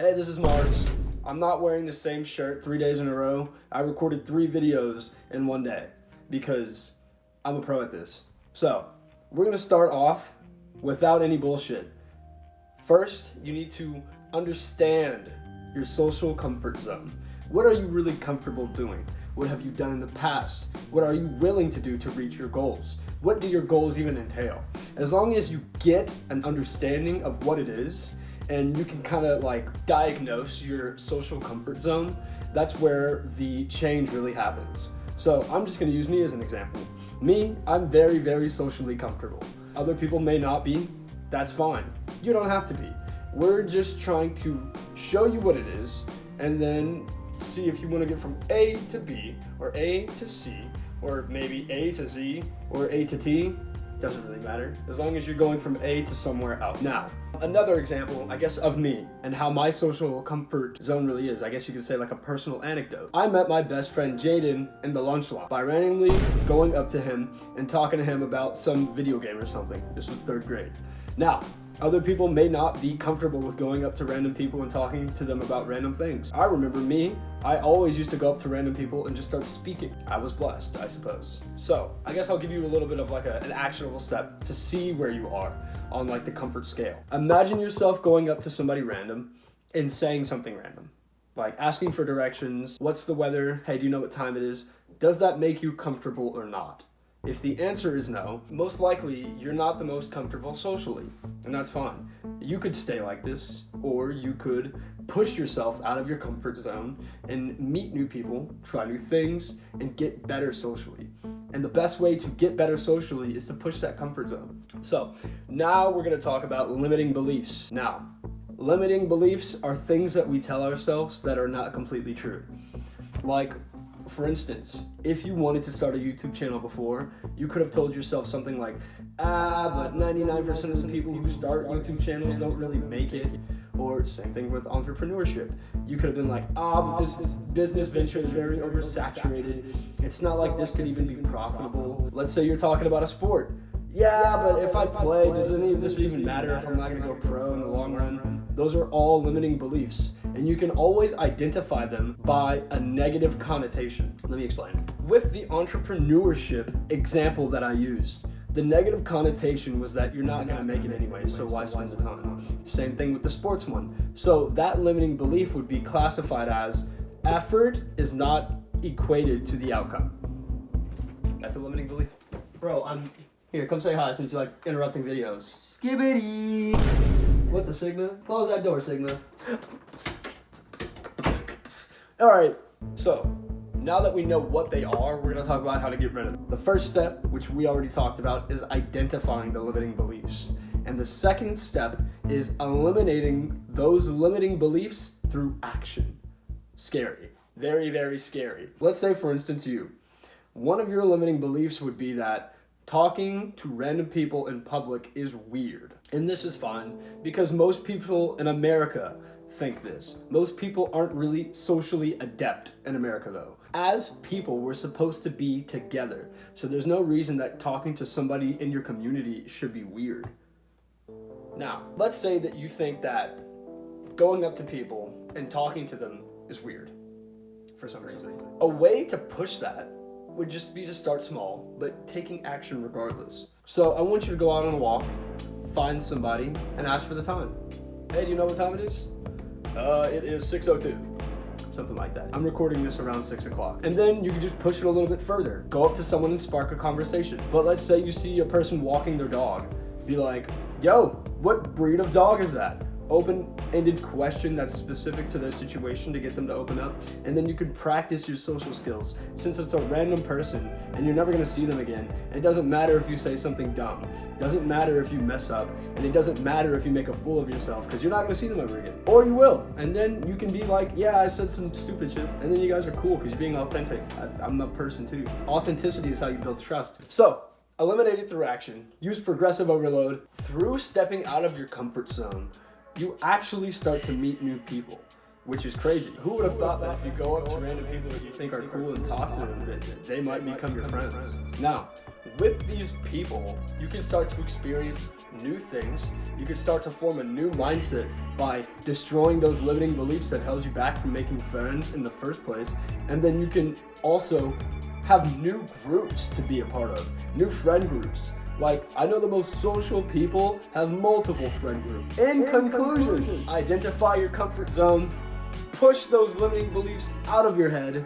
Hey, this is Mars. I'm not wearing the same shirt 3 days in a row. I recorded 3 videos in one day because I'm a pro at this. So, we're gonna start off without any bullshit. First, you need to understand your social comfort zone. What are you really comfortable doing? What have you done in the past? What are you willing to do to reach your goals? What do your goals even entail? As long as you get an understanding of what it is, and you can kind of like diagnose your social comfort zone, that's where the change really happens. So I'm just gonna use me as an example. Me, I'm very, very socially comfortable. Other people may not be, that's fine. You don't have to be. We're just trying to show you what it is, and then see if you wanna get from A to B, or A to C, or maybe A to Z, or A to T. Doesn't really matter, as long as you're going from A to somewhere else. Now, another example, I guess, of me and how my social comfort zone really is. I guess you could say like a personal anecdote. I met my best friend Jaden in the lunch line by randomly going up to him and talking to him about some video game or something. This was 3rd grade. Now, other people may not be comfortable with going up to random people and talking to them about random things. I remember me, I always used to go up to random people and just start speaking. I was blessed, I suppose. So, I guess I'll give you a little bit of like an actionable step to see where you are on like the comfort scale. Imagine yourself going up to somebody random and saying something random. Like asking for directions, what's the weather, hey, do you know what time it is? Does that make you comfortable or not? If the answer is no, most likely you're not the most comfortable socially, and that's fine. You could stay like this, or you could push yourself out of your comfort zone and meet new people, try new things, and get better socially. And the best way to get better socially is to push that comfort zone. So, now we're gonna talk about limiting beliefs. Now, limiting beliefs are things that we tell ourselves that are not completely true. Like, for instance, if you wanted to start a YouTube channel before, you could have told yourself something like, but 99% of the people who start YouTube channels don't really make it. Or same thing with entrepreneurship. You could have been like, but this business venture is very oversaturated. It's not like this could even be profitable. Let's say you're talking about a sport. Yeah, but if I play, does any of this even matter if I'm not gonna go pro in the long run? Those are all limiting beliefs, and you can always identify them by a negative connotation. Let me explain. With the entrepreneurship example that I used, the negative connotation was that you're not gonna make it anyway, so why spend the time? Same thing with the sports one. So that limiting belief would be classified as effort is not equated to the outcome. That's a limiting belief. Bro, here, come say hi since you're like interrupting videos. Skibbity! What the Sigma? Close that door, Sigma. Alright, so now that we know what they are, we're gonna talk about how to get rid of them. The first step, which we already talked about, is identifying the limiting beliefs. And the second step is eliminating those limiting beliefs through action. Scary. Very, very scary. Let's say, for instance, one of your limiting beliefs would be that talking to random people in public is weird. And this is fine because most people in America think this. Most people aren't really socially adept in America though. As people, we're supposed to be together. So there's no reason that talking to somebody in your community should be weird. Now, let's say that you think that going up to people and talking to them is weird for some reason. A way to push that would just be to start small, but taking action regardless. So I want you to go out on a walk, find somebody, and ask for the time. Hey, do you know what time it is? It is 6:02. Something like that. I'm recording this around 6 o'clock. And then you can just push it a little bit further. Go up to someone and spark a conversation. But let's say you see a person walking their dog. Be like, yo, what breed of dog is that? Open-ended question that's specific to their situation to get them to open up, and then you can practice your social skills. Since it's a random person and you're never gonna see them again, it doesn't matter if you say something dumb, it doesn't matter if you mess up, and it doesn't matter if you make a fool of yourself, because you're not gonna see them ever again. Or you will, and then you can be like, yeah, I said some stupid shit, and then you guys are cool because you're being authentic. I'm a person too. Authenticity is how you build trust. So, eliminate it through action. Use progressive overload. Through stepping out of your comfort zone, you actually start to meet new people. which is crazy. Who would have thought that if you go up to random people that you think are cool and talk to them, that they might become your friends? Now, with these people, you can start to experience new things. You can start to form a new mindset by destroying those limiting beliefs that held you back from making friends in the first place. And then you can also have new groups to be a part of, new friend groups. Like, I know the most social people have multiple friend groups. In conclusion, identify your comfort zone, push those limiting beliefs out of your head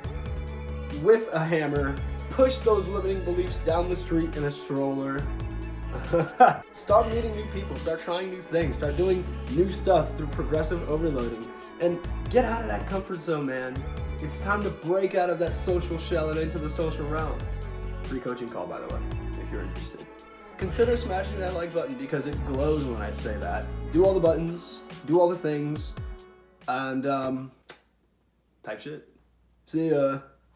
with a hammer, push those limiting beliefs down the street in a stroller. Start meeting new people, start trying new things, start doing new stuff through progressive overloading, and get out of that comfort zone, man. It's time to break out of that social shell and into the social realm. Free coaching call, by the way, if you're interested. Consider smashing that like button because it glows when I say that. Do all the buttons, do all the things, and type shit. See ya.